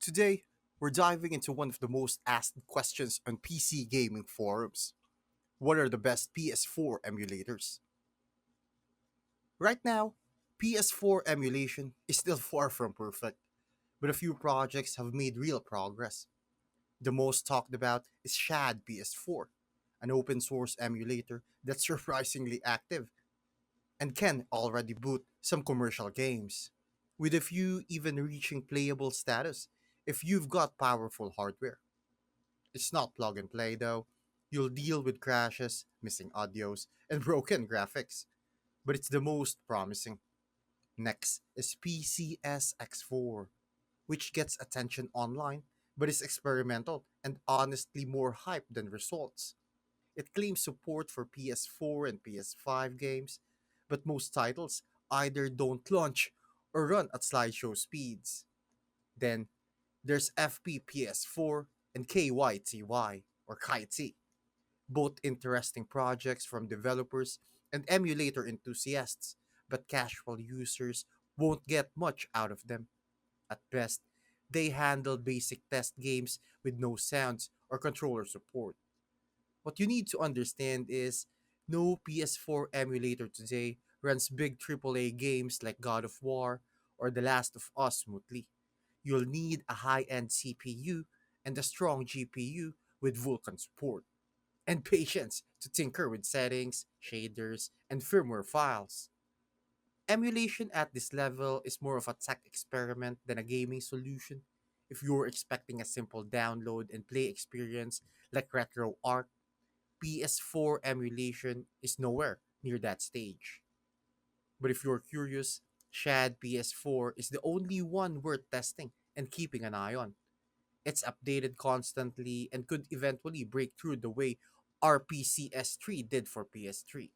Today, we're diving into one of the most asked questions on PC gaming forums. What are the best PS4 emulators? Right now, PS4 emulation is still far from perfect, but a few projects have made real progress. The most talked about is Shad PS4, an open source emulator that's surprisingly active and can already boot some commercial games, with a few even reaching playable status if you've got powerful hardware. It's not plug and play though. You'll deal with crashes, missing audios, and broken graphics, but it's the most promising. Next is PCSX4, which gets attention online but is experimental and honestly more hype than results. It claims support for PS4 and PS5 games, but most titles either don't launch or run at slideshow speeds. Then there's FPPS4 and KYTY, or KYT, both interesting projects from developers and emulator enthusiasts, but casual users won't get much out of them. At best, they handle basic test games with no sounds or controller support. What you need to understand is no PS4 emulator today runs big AAA games like God of War or The Last of Us smoothly. You'll need a high end CPU and a strong GPU with Vulkan support, and patience to tinker with settings, shaders, and firmware files. Emulation at this level is more of a tech experiment than a gaming solution. If you're expecting a simple download and play experience like RetroArch, PS4 emulation is nowhere near that stage. But if you're curious, Shad PS4 is the only one worth testing and keeping an eye on. It's updated constantly and could eventually break through the way RPCS3 did for PS3.